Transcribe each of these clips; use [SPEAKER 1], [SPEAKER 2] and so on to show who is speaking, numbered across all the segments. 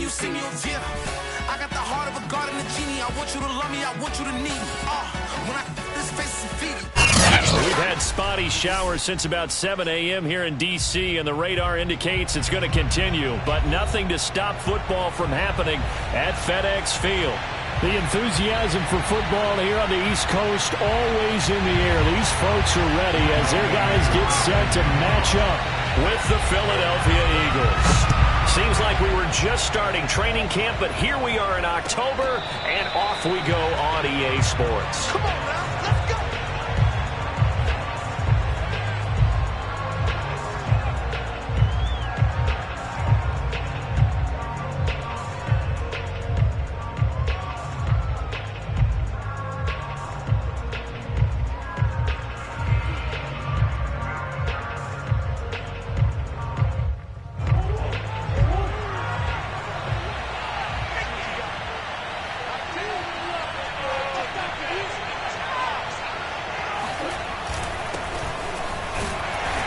[SPEAKER 1] you see me, oh yeah. I got the heart of a god and a genie. I want you to love me, I want you to need me. When I this face is feeding.
[SPEAKER 2] We've had spotty showers since about 7 a.m. here in D.C., and the radar indicates it's going to continue, but nothing to stop football from happening at FedEx Field.
[SPEAKER 3] The enthusiasm for football here on the East Coast always in the air. These folks are ready as their guys get set to match up
[SPEAKER 2] with the Philadelphia Eagles. Seems like we were just starting training camp, but here we are in October, and off we go on EA Sports.
[SPEAKER 1] Come on now, let's go.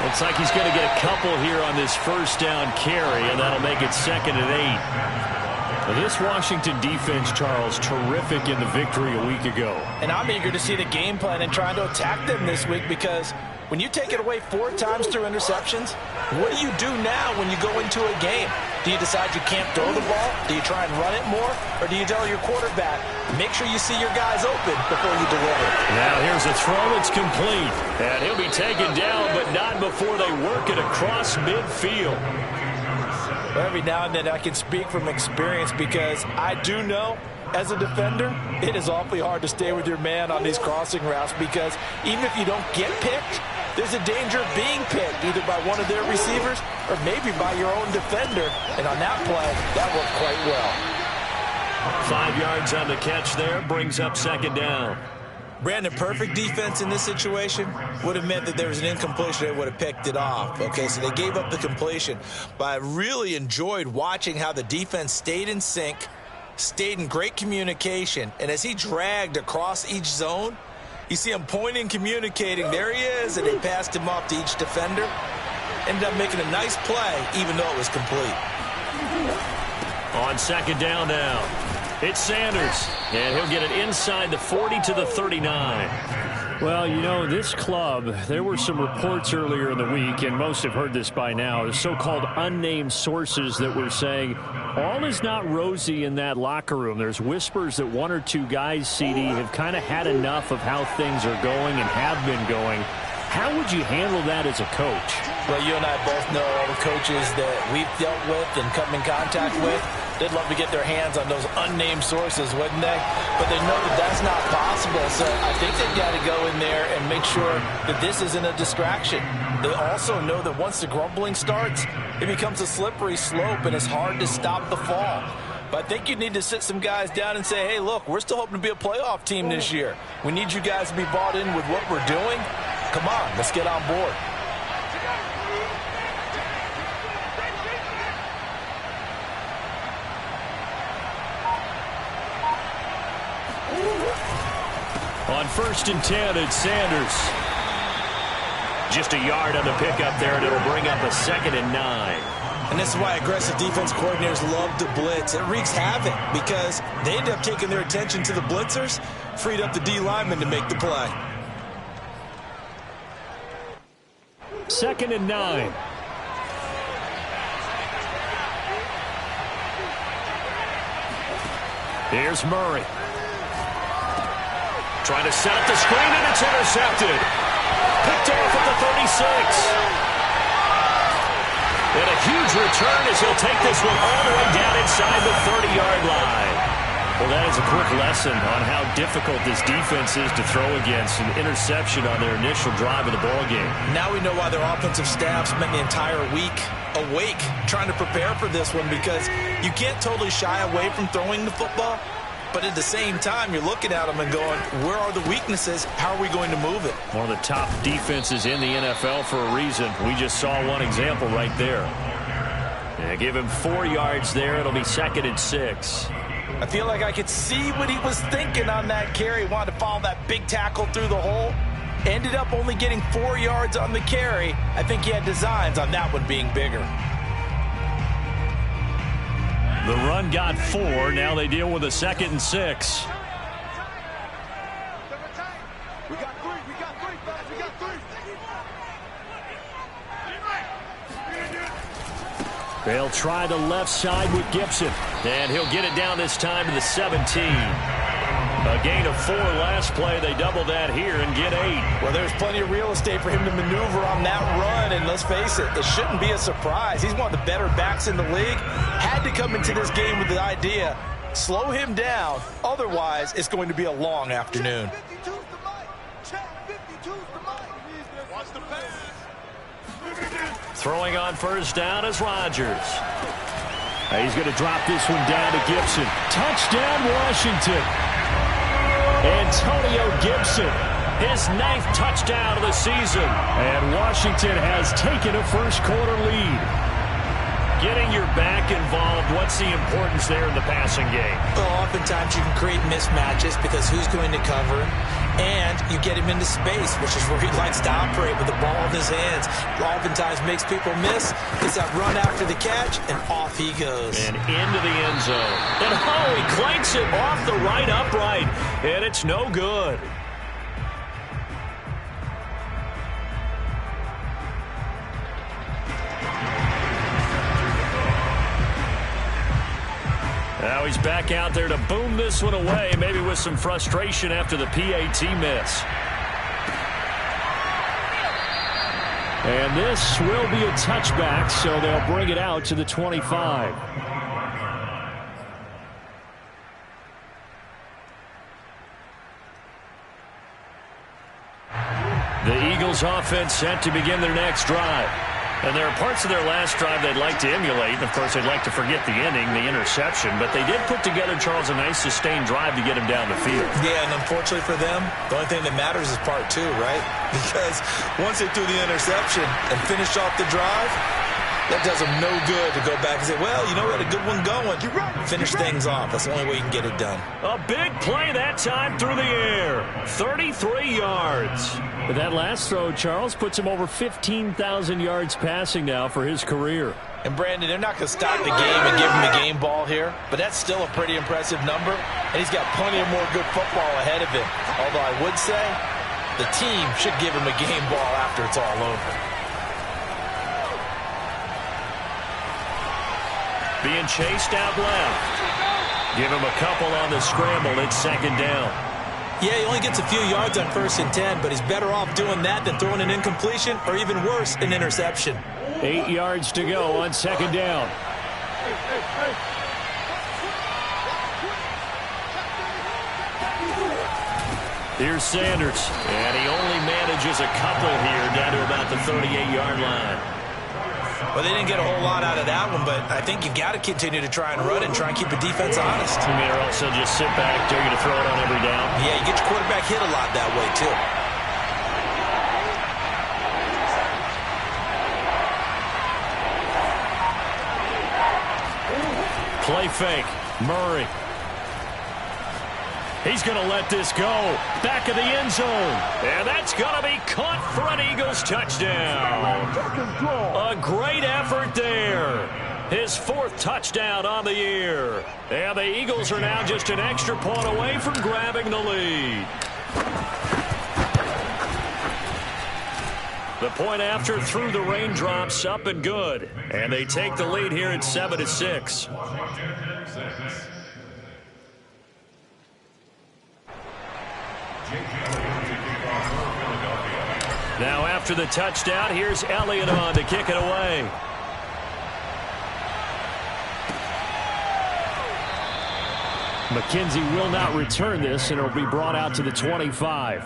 [SPEAKER 2] Looks like he's going to get a couple here on this first down carry, and that'll make it 2nd and 8.
[SPEAKER 3] Well, this Washington defense, Charles, terrific in the victory a week ago.
[SPEAKER 4] And I'm eager to see the game plan and trying to attack them this week, because when you take it away 4 times through interceptions, what do you do now when you go into a game? Do you decide you can't throw the ball? Do you try and run it more? Or do you tell your quarterback, make sure you see your guys open before you deliver?
[SPEAKER 2] Now here's a throw. It's complete. And he'll be taken down, but not before they work it across midfield.
[SPEAKER 4] Every now and then I can speak from experience, because I do know as a defender, it is awfully hard to stay with your man on these crossing routes, because even if you don't get picked, there's a danger of being picked either by one of their receivers or maybe by your own defender. And on that play, that worked quite well.
[SPEAKER 2] 5 yards on the catch there, brings up 2nd down.
[SPEAKER 4] Brandon, perfect defense in this situation would have meant that there was an incompletion. They would have picked it off. Okay, so they gave up the completion. But I really enjoyed watching how the defense stayed in sync, stayed in great communication, and as he dragged across each zone, you see him pointing, communicating. There he is, and they passed him off to each defender. Ended up making a nice play, even though it was complete.
[SPEAKER 2] On 2nd down now, it's Sanders, and he'll get it inside the 40 to the 39.
[SPEAKER 3] Well, you know, this club, there were some reports earlier in the week, and most have heard this by now, the so-called unnamed sources that were saying all is not rosy in that locker room. There's whispers that 1 or 2 guys, CD, have kind of had enough of how things are going and have been going. How would you handle that as a coach?
[SPEAKER 4] Well, you and I both know all the coaches that we've dealt with and come in contact with. They'd love to get their hands on those unnamed sources, wouldn't they? But they know that that's not possible. So I think they've got to go in there and make sure that this isn't a distraction. They also know that once the grumbling starts, it becomes a slippery slope, and it's hard to stop the fall. But I think you need to sit some guys down and say, hey, look, we're still hoping to be a playoff team this year. We need you guys to be bought in with what we're doing. Come on, let's get on board.
[SPEAKER 2] On 1st and 10, it's Sanders. Just a yard on the pickup there, and it'll bring up a 2nd and 9.
[SPEAKER 4] And this is why aggressive defense coordinators love to blitz. It wreaks havoc because they end up taking their attention to the blitzers, freed up the D lineman to make the play.
[SPEAKER 3] 2nd and 9.
[SPEAKER 2] Here's Murray. Trying to set up the screen, and it's intercepted. Picked off at the 36. And a huge return as he'll take this one all the way down inside the 30-yard line. Well, that is a quick lesson on how difficult this defense is to throw against. An interception on their initial drive of the ballgame.
[SPEAKER 4] Now we know why their offensive staff spent the entire week awake trying to prepare for this one, because you can't totally shy away from throwing the football. But at the same time, you're looking at them and going, where are the weaknesses? How are we going to move it?
[SPEAKER 2] One of the top defenses in the NFL for a reason. We just saw one example right there. Yeah, give him 4 yards there. It'll be 2nd and 6.
[SPEAKER 4] I feel like I could see what he was thinking on that carry. He wanted to follow that big tackle through the hole. Ended up only getting 4 yards on the carry. I think he had designs on that one being bigger.
[SPEAKER 3] The run got 4. Now they deal with a 2nd and 6.
[SPEAKER 1] We got three, fellas. We got three.
[SPEAKER 3] They'll try the left side with Gibson. And he'll get it down this time to the 17. A gain of 4 last play. They double that here and get 8.
[SPEAKER 4] Well, there's plenty of real estate for him to maneuver on that run. And let's face it, it shouldn't be a surprise. He's one of the better backs in the league. Had to come into this game with the idea, slow him down. Otherwise, it's going to be a long afternoon.
[SPEAKER 3] Throwing on first down is Rodgers. He's going to drop this one down to Gibson. Touchdown, Washington. Antonio Gibson, his 9th touchdown of the season. And Washington has taken a first-quarter lead. Getting your back involved, what's the importance there in the passing game?
[SPEAKER 5] Well, oftentimes you can create mismatches because who's going to cover him, and you get him into space, which is where he likes to operate with the ball in his hands. Oftentimes makes people miss. Gets that run after the catch, and off he goes.
[SPEAKER 3] And into the end zone. And he clanks it off the right upright, and it's no good. Now he's back out there to boom this one away, maybe with some frustration after the PAT miss. And this will be a touchback, so they'll bring it out to the 25. The Eagles offense set to begin their next drive. And there are parts of their last drive they'd like to emulate. And, of course, they'd like to forget the inning, the interception. But they did put together, Charles, a nice sustained drive to get him down the field.
[SPEAKER 5] Yeah, and unfortunately for them, the only thing that matters is part 2, right? Because once they threw the interception and finished off the drive, that does them no good to go back and say, well, you know, we had a good one going. Finish things off. That's the only way you can get it done.
[SPEAKER 3] A big play that time through the air. 33 yards. But that last throw, Charles, puts him over 15,000 yards passing now for his career.
[SPEAKER 4] And, Brandon, they're not going to stop the game and give him the game ball here, but that's still a pretty impressive number, and he's got plenty of more good football ahead of him. Although I would say the team should give him a game ball after it's all over.
[SPEAKER 3] Being chased out left. Give him a couple on the scramble. It's 2nd down.
[SPEAKER 5] Yeah, he only gets a few yards on 1st and 10, but he's better off doing that than throwing an incompletion or even worse, an interception.
[SPEAKER 3] 8 yards to go on 2nd down. Here's Sanders, and he only manages a couple here down to about the 38-yard line.
[SPEAKER 5] Well, they didn't get a whole lot out of that one, but I think you've got to continue to try and run and try and keep the defense honest.
[SPEAKER 3] You mean, or else they'll just sit back, dare you to throw it on every down?
[SPEAKER 5] Yeah, you get your quarterback hit a lot that way, too.
[SPEAKER 3] Play fake. Murray. He's going to let this go. Back of the end zone. And that's going to be caught for an Eagles touchdown. A great effort there. His 4th touchdown on the year. And the Eagles are now just an extra point away from grabbing the lead. The point after through the raindrops, up and good. And they take the lead here at 7-6. Now after the touchdown, here's Elliott on to kick it away. McKenzie will not return this, and it'll be brought out to the 25.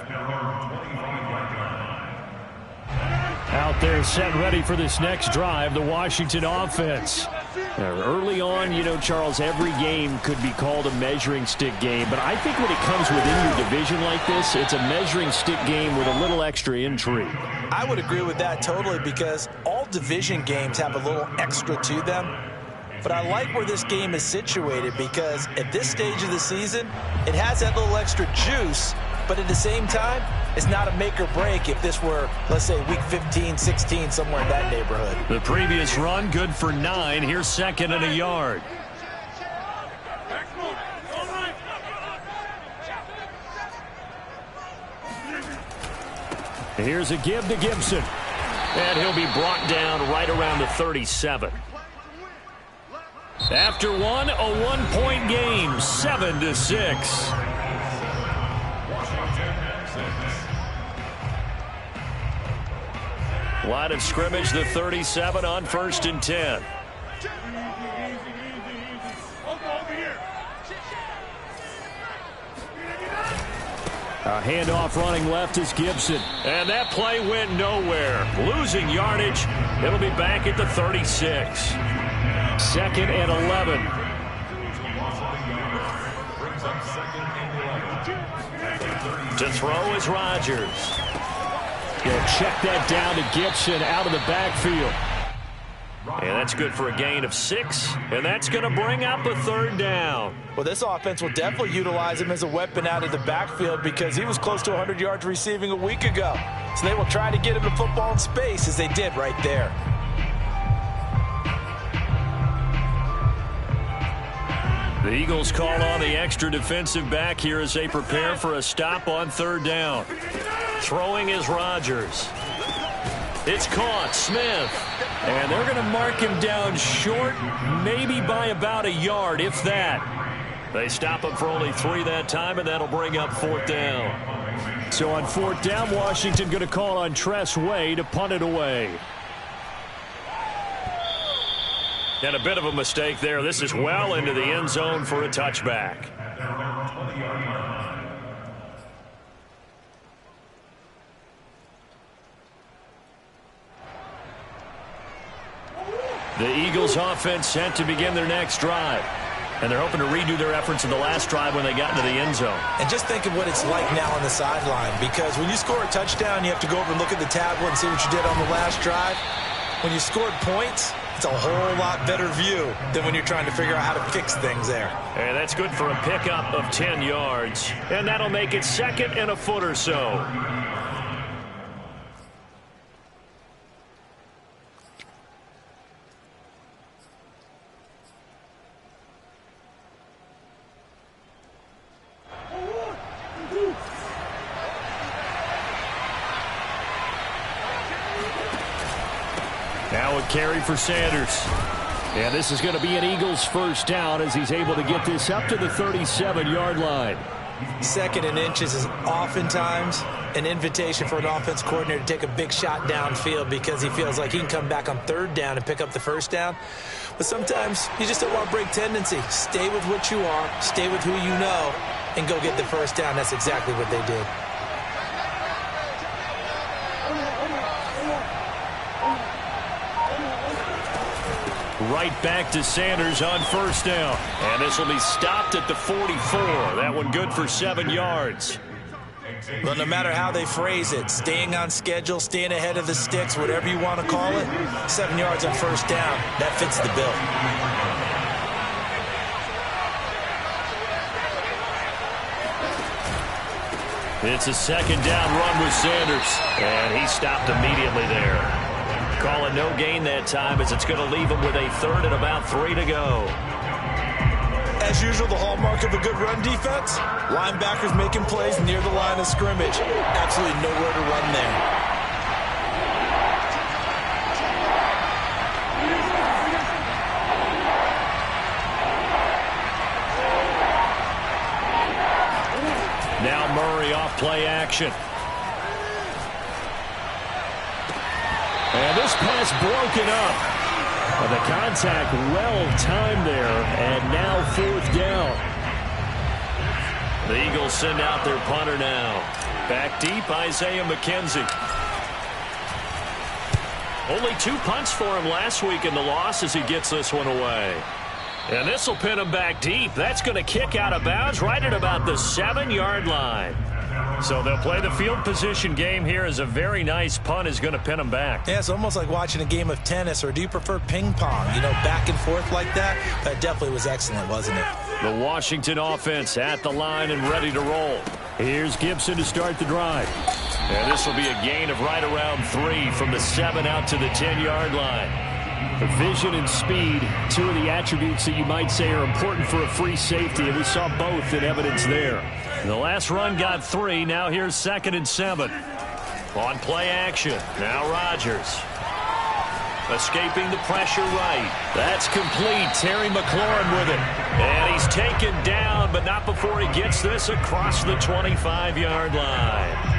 [SPEAKER 3] Out there set ready for this next drive, the Washington offense. Early on, you know, Charles, every game could be called a measuring stick game. But I think when it comes within your division like this, it's a measuring stick game with a little extra intrigue.
[SPEAKER 5] I would agree with that totally because all division games have a little extra to them. But I like where this game is situated because at this stage of the season, it has that little extra juice. But at the same time, it's not a make or break if this were, let's say, week 15, 16, somewhere in that neighborhood.
[SPEAKER 3] The previous run, good for 9. Here's 2nd and a yard. Here's a give to Gibson.
[SPEAKER 2] And he'll be brought down right around the 37. After one, a one-point game, 7-6. Line of scrimmage, the 37 on 1st and 10.
[SPEAKER 3] A handoff running left is Gibson.
[SPEAKER 2] And that play went nowhere. Losing yardage. It'll be back at the 36.
[SPEAKER 3] 2nd and 11.
[SPEAKER 2] To throw is Rodgers.
[SPEAKER 3] He'll check that down to Gibson out of the backfield.
[SPEAKER 2] And that's good for a gain of 6. And that's going to bring up a 3rd down.
[SPEAKER 5] Well, this offense will definitely utilize him as a weapon out of the backfield because he was close to 100 yards receiving a week ago. So they will try to get him the football in space as they did right there.
[SPEAKER 2] The Eagles call on the extra defensive back here as they prepare for a stop on 3rd down. Throwing is Rodgers. It's caught. Smith.
[SPEAKER 3] And they're going to mark him down short, maybe by about a yard, if that.
[SPEAKER 2] They stop him for only 3 that time, and that'll bring up 4th down.
[SPEAKER 3] So on 4th down, Washington going to call on Tress Way to punt it away.
[SPEAKER 2] And a bit of a mistake there. This is well into the end zone for a touchback. The Eagles offense set to begin their next drive. And they're hoping to redo their efforts in the last drive when they got into the end zone.
[SPEAKER 5] And just think of what it's like now on the sideline, because when you score a touchdown, you have to go over and look at the tablet and see what you did on the last drive. When you scored points, it's a whole lot better view than when you're trying to figure out how to fix things there.
[SPEAKER 2] And that's good for a pickup of 10 yards. And that'll make it 2nd and a foot or so.
[SPEAKER 3] Now a carry for Sanders. And this is going to be an Eagles 1st down as he's able to get this up to the 37-yard line.
[SPEAKER 5] 2nd and inches is oftentimes an invitation for an offense coordinator to take a big shot downfield because he feels like he can come back on 3rd down and pick up the 1st down. But sometimes you just don't want to break tendency. Stay with what you are, stay with who you know, and go get the 1st down. That's exactly what they did.
[SPEAKER 2] Right back to Sanders on 1st down. And this will be stopped at the 44. That one good for 7 yards.
[SPEAKER 5] Well, no matter how they phrase it, staying on schedule, staying ahead of the sticks, whatever you want to call it, 7 yards on 1st down, that fits the bill.
[SPEAKER 2] It's a 2nd down run with Sanders. And he stopped immediately there. Calling no gain that time as it's going to leave him with a 3rd and about 3 to go.
[SPEAKER 5] As usual, the hallmark of a good run defense, linebackers making plays near the line of scrimmage. Absolutely nowhere to run there.
[SPEAKER 2] Now Murray off play action.
[SPEAKER 3] And this pass broken up. Well, the contact well-timed there, and now 4th down.
[SPEAKER 2] The Eagles send out their punter now. Back deep, Isaiah McKenzie. Only 2 punts for him last week in the loss as he gets this one away. And this will pin him back deep. That's going to kick out of bounds right at about the 7-yard line. So they'll play the field position game here as a very nice punt is going to pin them back.
[SPEAKER 5] Yeah, it's almost like watching a game of tennis, or do you prefer ping pong? You know, back and forth like that? That definitely was excellent, wasn't it?
[SPEAKER 3] The Washington offense at the line and ready to roll. Here's Gibson to start the drive.
[SPEAKER 2] And this will be a gain of right around 3 from the 7 out to the 10-yard line.
[SPEAKER 3] Vision and speed, 2 of the attributes that you might say are important for a free safety, and we saw both in evidence there.
[SPEAKER 2] The last run got 3. Now here's 2nd and 7. On play action. Now Rodgers. Escaping the pressure right. That's complete. Terry McLaurin with it. And he's taken down, but not before he gets this across the 25-yard line.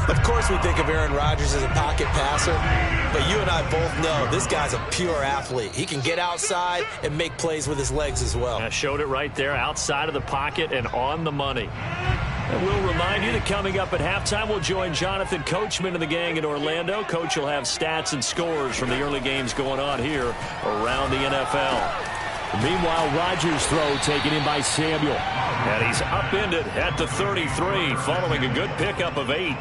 [SPEAKER 5] Of course we think of Aaron Rodgers as a pocket passer, but you and I both know this guy's a pure athlete. He can get outside and make plays with his legs as well.
[SPEAKER 2] I showed it right there, outside of the pocket and on the money. And we'll remind you that coming up at halftime, we'll join Jonathan Coachman and the gang in Orlando. Coach will have stats and scores from the early games going on here around the NFL.
[SPEAKER 3] Meanwhile, Rodgers' throw taken in by Samuel.
[SPEAKER 2] And he's upended at the 33, following a good pickup of 8.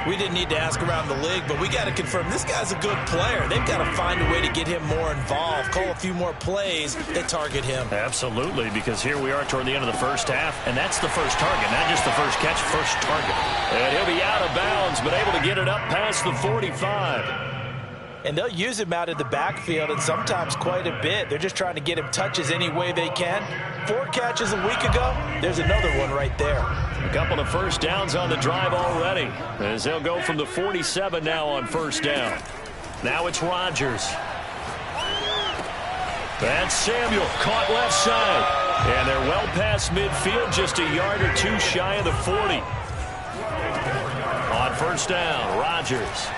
[SPEAKER 5] We didn't need to ask around the league, but we got to confirm this guy's a good player. They've got to find a way to get him more involved, call a few more plays that target him.
[SPEAKER 2] Absolutely, because here we are toward the end of the first half, and that's the first target, not just the first catch, first target. And he'll be out of bounds, but able to get it up past the 45.
[SPEAKER 5] And they'll use him out of the backfield, and sometimes quite a bit. They're just trying to get him touches any way they can. 4 catches a week ago, there's another one right there.
[SPEAKER 2] A couple of first downs on the drive already, as they'll go from the 47 now on first down. Now it's Rodgers. That's Samuel, caught left side. And they're well past midfield, just a yard or 2 shy of the 40. On first down, Rodgers.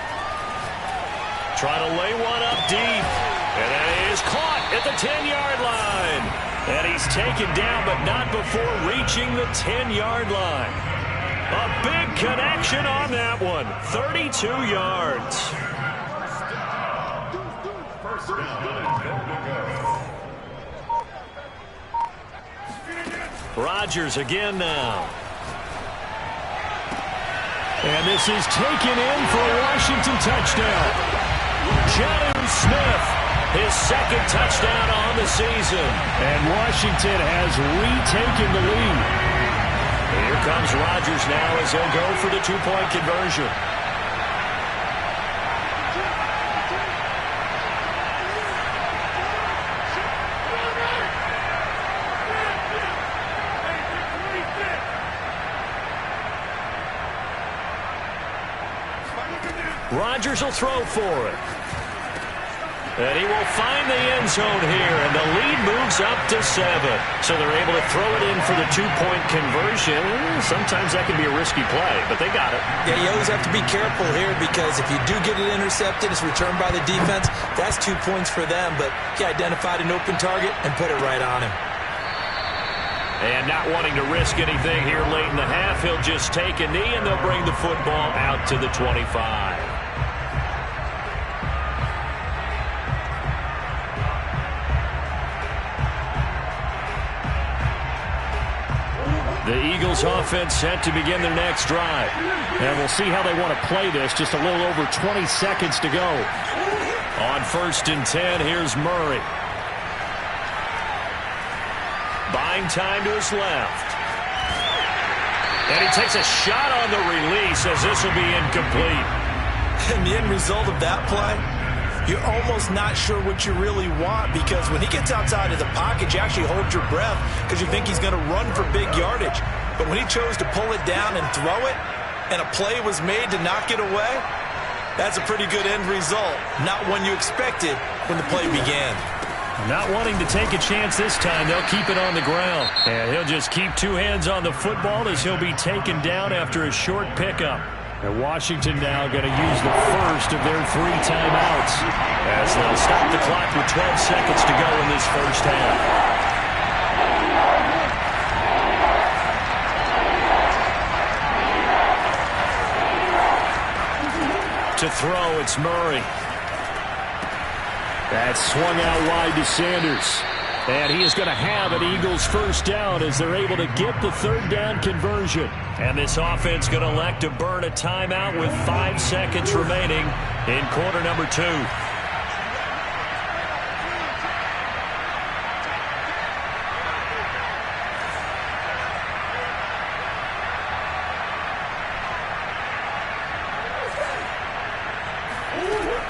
[SPEAKER 2] Trying to lay one up deep. And it is caught at the 10-yard line. And he's taken down, but not before reaching the 10-yard line. A big connection on that one. 32 yards. Rodgers again now.
[SPEAKER 3] And this is taken in for a Washington touchdown.
[SPEAKER 2] Jonnu Smith, his second touchdown on the season.
[SPEAKER 3] And Washington has retaken the lead.
[SPEAKER 2] Here comes Rodgers now as he'll go for the 2-point conversion. Rodgers will throw for it. And he will find the end zone here, and the lead moves up to 7. So they're able to throw it in for the 2-point conversion. Sometimes that can be a risky play, but they got it.
[SPEAKER 5] Yeah, you always have to be careful here because if you do get it intercepted, it's returned by the defense. That's 2 points for them, but he identified an open target and put it right on him.
[SPEAKER 2] And not wanting to risk anything here late in the half, he'll just take a knee, and they'll bring the football out to the 25. The Eagles offense set to begin their next drive.
[SPEAKER 3] And we'll see how they want to play this. Just a little over 20 seconds to go.
[SPEAKER 2] On 1st and 10, here's Murray. Buying time to his left. And he takes a shot on the release as this will be incomplete.
[SPEAKER 5] And the end result of that play, you're almost not sure what you really want because when he gets outside of the pocket, you actually hold your breath because you think he's going to run for big yardage. But when he chose to pull it down and throw it, and a play was made to knock it away, that's a pretty good end result. Not one you expected when the play began.
[SPEAKER 2] Not wanting to take a chance this time, they'll keep it on the ground. And he'll just keep 2 hands on the football as he'll be taken down after a short pickup.
[SPEAKER 3] And Washington now going to use the first of their 3 timeouts.
[SPEAKER 2] As they'll stop the clock with 12 seconds to go in this first half. To throw, it's Murray.
[SPEAKER 3] That's swung out wide to Sanders.
[SPEAKER 2] And he is going to have an Eagles first down as they're able to get the 3rd down conversion. And this offense going to elect to burn a timeout with 5 seconds remaining in quarter number 2.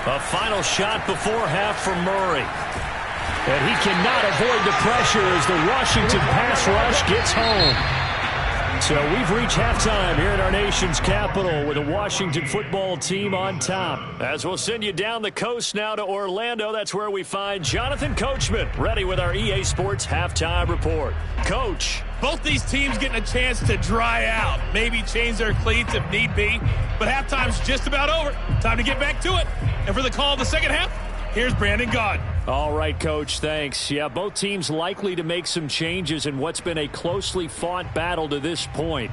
[SPEAKER 2] A final shot before half for Murray.
[SPEAKER 3] And he cannot avoid the pressure as the Washington pass rush gets home. So we've reached halftime here in our nation's capital with the Washington football team on top. As we'll send you down the coast now to Orlando, that's where we find Jonathan Coachman ready with our EA Sports halftime report. Coach.
[SPEAKER 6] Both these teams getting a chance to dry out, maybe change their cleats if need be, but halftime's just about over. Time to get back to it. And for the call of the second half, here's Brandon Gaud.
[SPEAKER 3] All right, Coach, thanks. Yeah, both teams likely to make some changes in what's been a closely fought battle to this point.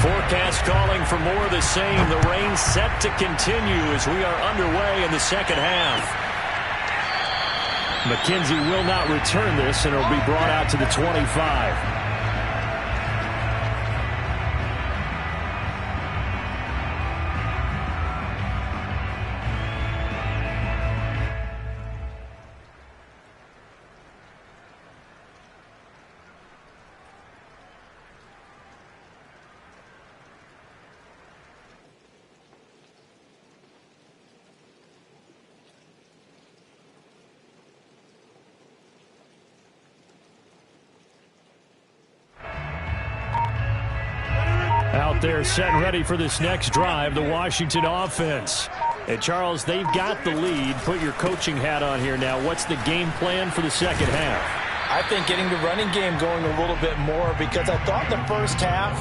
[SPEAKER 3] Forecast calling for more of the same. The rain set to continue as we are underway in the second half. McKenzie will not return this, and it'll be brought out to the 25. Out there set and ready for this next drive, the Washington offense. And Charles, they've got the lead. Put your coaching hat on here now. What's the game plan for the second half?
[SPEAKER 5] I think getting the running game going a little bit more, because I thought in the first half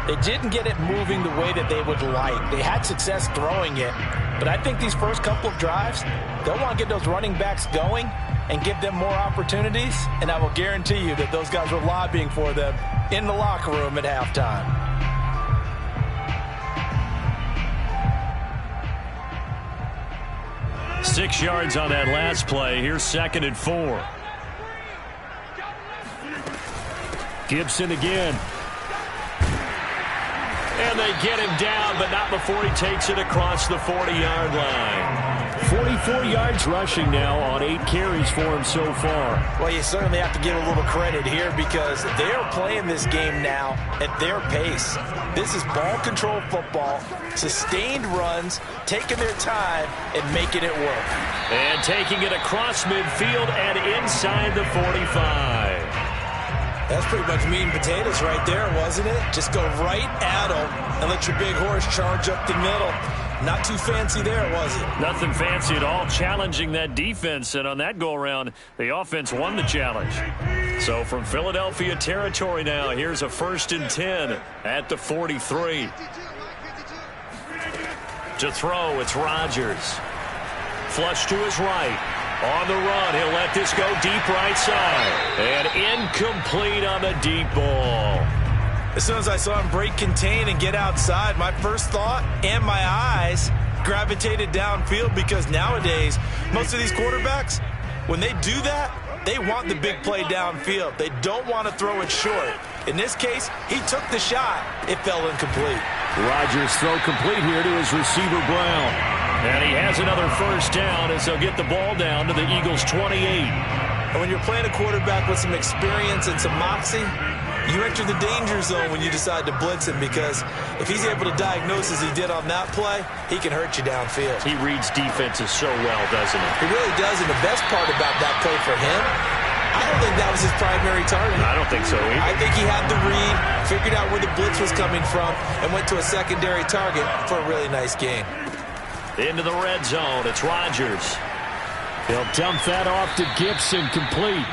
[SPEAKER 5] they didn't get it moving the way that they would like. They had success throwing it, but I think these first couple of drives, they'll want to get those running backs going and give them more opportunities, and I will guarantee you that those guys were lobbying for them in the locker room at halftime.
[SPEAKER 3] Six yards on that last play. Here's 2nd and 4. Gibson again. And they get him down, but not before he takes it across the 40-yard line. 44 yards rushing now on 8 carries for him so far.
[SPEAKER 5] Well, you certainly have to give a little credit here because they're playing this game now at their pace. This is ball control football, sustained runs, taking their time and making it work.
[SPEAKER 3] And taking it across midfield and inside the 45.
[SPEAKER 5] That's pretty much meat and potatoes right there, wasn't it? Just go right at them and let your big horse charge up the middle. Not too fancy there, was it?
[SPEAKER 3] Nothing fancy at all, challenging that defense. And on that go-around, the offense won the challenge. So from Philadelphia territory now, here's a 1st and 10 at the 43. To throw, it's Rodgers. Flush to his right. On the run, he'll let this go deep right side. And incomplete on the deep ball.
[SPEAKER 5] As soon as I saw him break contain and get outside, my first thought and my eyes gravitated downfield, because nowadays, most of these quarterbacks, when they do that, they want the big play downfield. They don't want to throw it short. In this case, he took the shot. It fell incomplete.
[SPEAKER 3] Rodgers throw complete here to his receiver, Brown. And he has another 1st down as they'll get the ball down to the Eagles' 28.
[SPEAKER 5] And when you're playing a quarterback with some experience and some moxie, you enter the danger zone when you decide to blitz him, because if he's able to diagnose as he did on that play, he can hurt you downfield.
[SPEAKER 3] He reads defenses so well, doesn't he?
[SPEAKER 5] He really does, and the best part about that play for him, I don't think that was his primary target.
[SPEAKER 3] I don't think so either.
[SPEAKER 5] I think he had the read, figured out where the blitz was coming from, and went to a secondary target for a really nice game.
[SPEAKER 3] Into the red zone, it's Rodgers. He'll dump that off to Gibson, complete.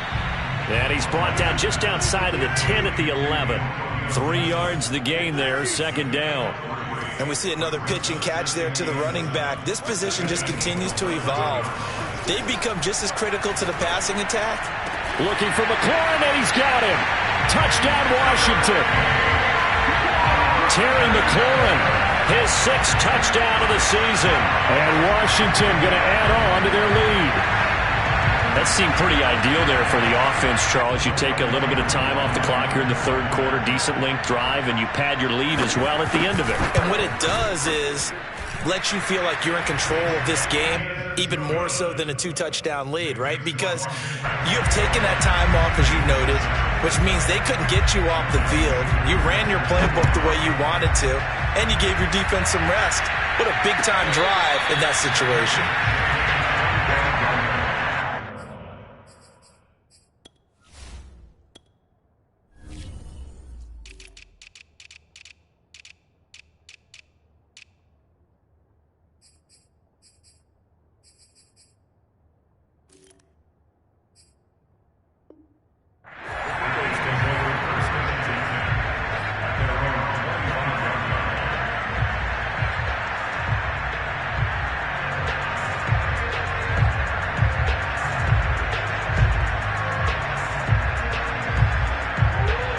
[SPEAKER 3] And he's brought down just outside of the 10 at the 11. 3 yards the gain there, 2nd down.
[SPEAKER 5] And we see another pitch and catch there to the running back. This position just continues to evolve. They become just as critical to the passing attack.
[SPEAKER 3] Looking for McLaurin, and he's got him. Touchdown, Washington. Terry McLaurin, his 6th touchdown of the season. And Washington going to add on to their lead. That seemed pretty ideal there for the offense, Charles. You take a little bit of time off the clock here in the 3rd quarter, decent length drive, and you pad your lead as well at the end of it.
[SPEAKER 5] And what it does is lets you feel like you're in control of this game, even more so than a 2-touchdown lead, right? Because you have taken that time off, as you noted, which means they couldn't get you off the field. You ran your playbook the way you wanted to, and you gave your defense some rest. What a big-time drive in that situation.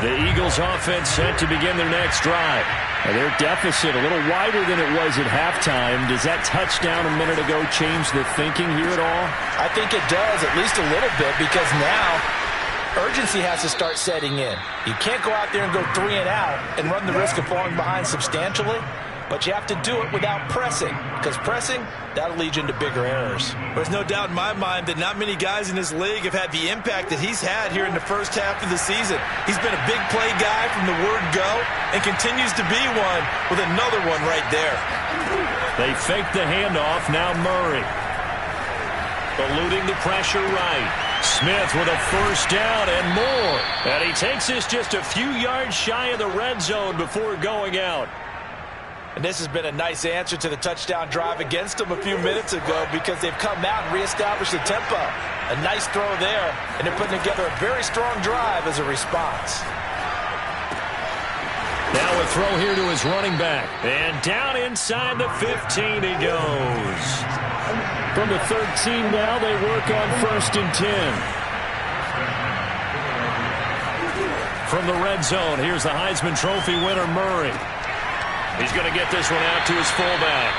[SPEAKER 3] The Eagles offense set to begin their next drive. And their deficit a little wider than it was at halftime. Does that touchdown a minute ago change the thinking here at all?
[SPEAKER 5] I think it does, at least a little bit, because now urgency has to start setting in. You can't go out there and go 3 and out and run the risk of falling behind substantially, but you have to do it without pressing, because pressing, that'll lead you into bigger errors.
[SPEAKER 7] There's no doubt in my mind that not many guys in this league have had the impact that he's had here in the first half of the season. He's been a big play guy from the word go and continues to be one with another one right there.
[SPEAKER 3] They fake the handoff. Now Murray.
[SPEAKER 2] Eluding the pressure right. Smith with a first down and more. And he takes this just a few yards shy of the red zone before going out.
[SPEAKER 5] And this has been a nice answer to the touchdown drive against them a few minutes ago, because they've come out and reestablished the tempo. A nice throw there, and they're putting together a very strong drive as a response.
[SPEAKER 3] Now a throw here to his running back.
[SPEAKER 2] And down inside the 15 he goes.
[SPEAKER 3] From the 13 now, they work on 1st and 10.
[SPEAKER 2] From the red zone, here's the Heisman Trophy winner, Murray. He's going to get this one out to his fullback.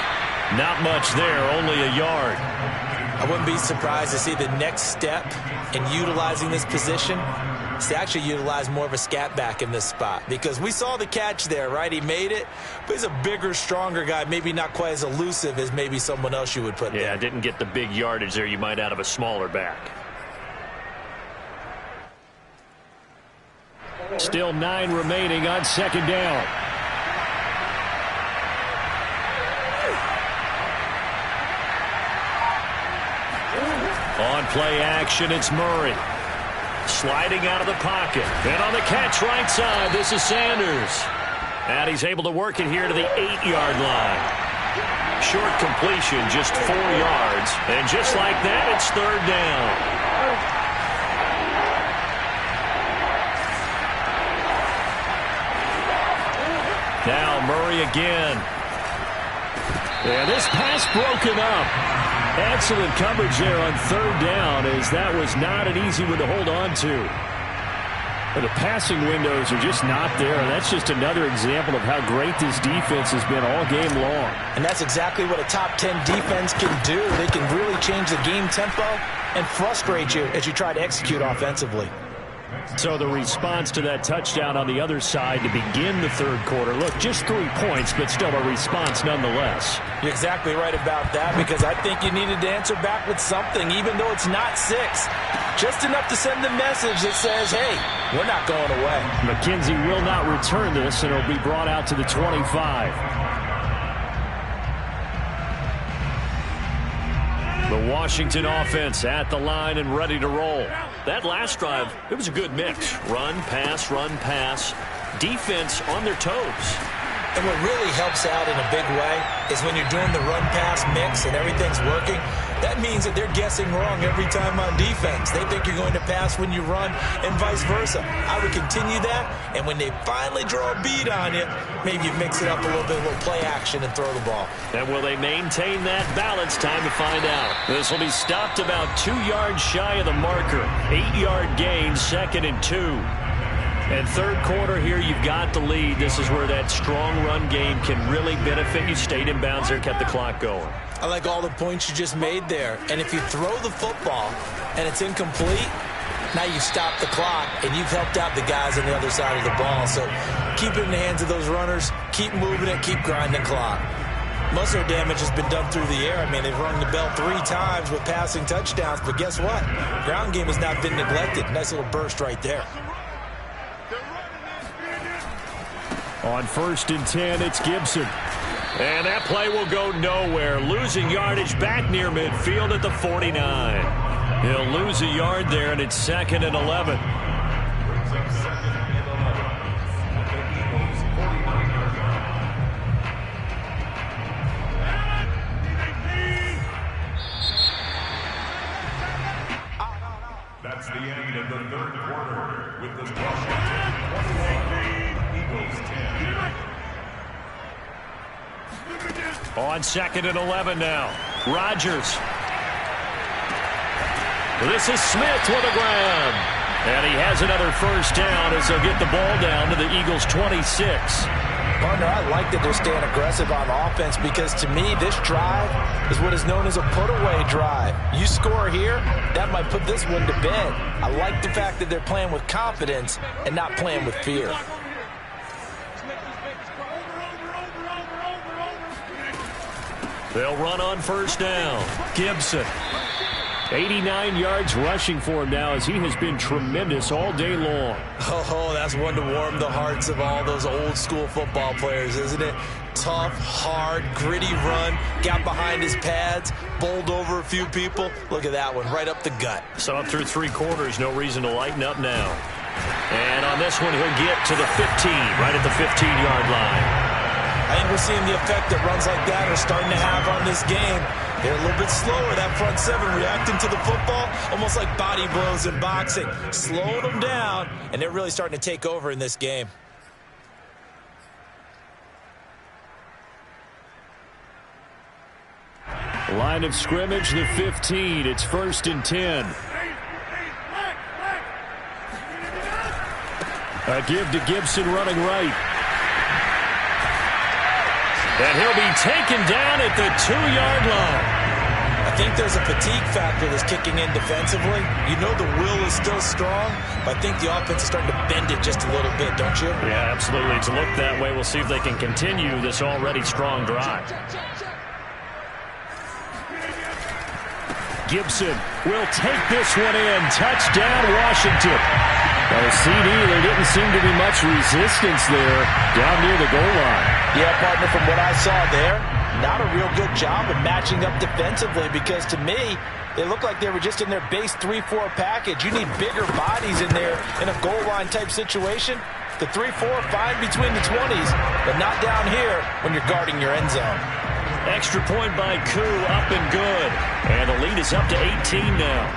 [SPEAKER 2] Not much there, only a yard.
[SPEAKER 5] I wouldn't be surprised to see the next step in utilizing this position is to actually utilize more of a scat back in this spot, because we saw the catch there, right? He made it, but he's a bigger, stronger guy, maybe not quite as elusive as maybe someone else you would put there.
[SPEAKER 2] Yeah, didn't get the big yardage there you might out of a smaller back.
[SPEAKER 3] Still 9 remaining on 2nd down.
[SPEAKER 2] On play action, it's Murray. Sliding out of the pocket. And on the catch right side, this is Sanders. And he's able to work it here to the 8-yard line. Short completion, just 4 yards. And just like that, it's 3rd down.
[SPEAKER 3] Now Murray again. And this pass broken up. Excellent coverage there on 3rd down, as that was not an easy one to hold on to. But the passing windows are just not there. That's just another example of how great this defense has been all game long.
[SPEAKER 5] And that's exactly what a top 10 defense can do. They can really change the game tempo and frustrate you as you try to execute offensively.
[SPEAKER 3] So the response to that touchdown on the other side to begin the 3rd quarter. Look, just 3 points, but still a response nonetheless.
[SPEAKER 5] You're exactly right about that, because I think you needed to answer back with something, even though it's not 6. Just enough to send the message that says, hey, we're not going away.
[SPEAKER 3] McKenzie will not return this, and it'll be brought out to the 25. The Washington offense at the line and ready to roll. That last drive, it was a good mix. Run, pass, defense on their toes.
[SPEAKER 5] And what really helps out in a big way is when you're doing the run-pass mix and everything's working, that means that they're guessing wrong every time on defense. They think you're going to pass when you run and vice versa. I would continue that, and when they finally draw a bead on you, maybe you mix it up a little bit, a little play action and throw the ball.
[SPEAKER 2] And will they maintain that balance? Time to find out. This will be stopped about 2 yards shy of the marker. 8-yard gain, 2nd and 2. And 3rd quarter here, you've got the lead. This is where that strong run game can really benefit you. Stayed in bounds there, kept the clock going.
[SPEAKER 5] I like all the points you just made there. And if you throw the football and it's incomplete, now you stop the clock and you've helped out the guys on the other side of the ball. So keep it in the hands of those runners. Keep moving it. Keep grinding clock. Most of their damage has been done through the air. I mean, they've rung the bell 3 times with passing touchdowns, but guess what? Ground game has not been neglected. Nice little burst right there.
[SPEAKER 3] On 1st and 10, it's Gibson.
[SPEAKER 2] And that play will go nowhere. Losing yardage back near midfield at the 49. He'll lose a yard there, and it's 2nd and 11.
[SPEAKER 8] That's the end of the 3rd quarter with the Washington 21, Eagles 10.
[SPEAKER 2] On 2nd and 11 now. Rodgers. This is Smith with a grab. And he has another first down as they'll get the ball down to the Eagles' 26.
[SPEAKER 5] Partner, I like that they're staying aggressive on offense because to me, this drive is what is known as a put-away drive. You score here, that might put this one to bed. I like the fact that they're playing with confidence and not playing with fear.
[SPEAKER 2] They'll run on first down. Gibson.
[SPEAKER 3] 89 yards rushing for him now as he has been tremendous all day long.
[SPEAKER 5] Oh, that's one to warm the hearts of all those old-school football players, isn't it? Tough, hard, gritty run, got behind his pads, bowled over a few people. Look at that one, right up the gut.
[SPEAKER 2] So up through 3 quarters, no reason to lighten up now. And on this one, he'll get to the 15, right at the 15-yard line.
[SPEAKER 5] I think we're seeing the effect that runs like that are starting to have on this game. They're a little bit slower, that front 7, reacting to the football, almost like body blows in boxing. Slowing them down, and they're really starting to take over in this game.
[SPEAKER 3] Line of scrimmage, the 15. It's 1st and 10. A give to Gibson running right.
[SPEAKER 2] And he'll be taken down at the 2-yard line.
[SPEAKER 5] I think there's a fatigue factor that's kicking in defensively. You know the will is still strong, but I think the offense is starting to bend it just a little bit, don't you?
[SPEAKER 2] Yeah, absolutely. It's looked that way. We'll see if they can continue this already strong drive.
[SPEAKER 3] Gibson will take this one in. Touchdown, Washington. CD, there didn't seem to be much resistance there down near the goal line.
[SPEAKER 5] Yeah, partner, from what I saw there, not a real good job of matching up defensively because to me, they look like they were just in their base 3-4 package. You need bigger bodies in there in a goal line type situation. The 3-4 fine between the 20s, but not down here when you're guarding your end zone.
[SPEAKER 2] Extra point by Koo, up and good. And the lead is up to 18 now.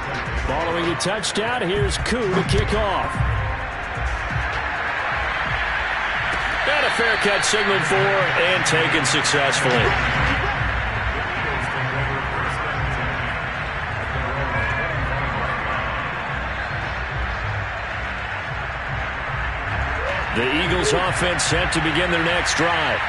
[SPEAKER 3] Following the touchdown, here's Koo to kick off.
[SPEAKER 2] And a fair catch signaled for and taken successfully. The Eagles offense set to begin their next drive.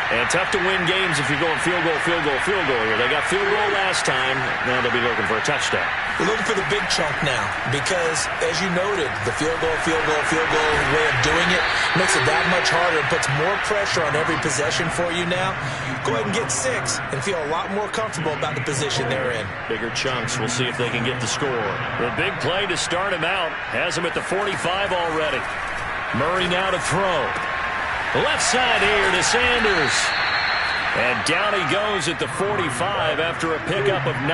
[SPEAKER 2] And tough to win games if you're going field goal, field goal, field goal here. They got field goal last time. Now they'll be looking for a touchdown.
[SPEAKER 5] We're looking for the big chunk now because, as you noted, the field goal way of doing it makes it that much harder. It puts more pressure on every possession for you now. Go ahead and get 6 and feel a lot more comfortable about the position they're in.
[SPEAKER 2] Bigger chunks. We'll see if they can get the score. The big play to start him out has him at the 45 already. Murray now to throw. Left side here to Sanders. And down he goes at the 45 after a pickup of 9.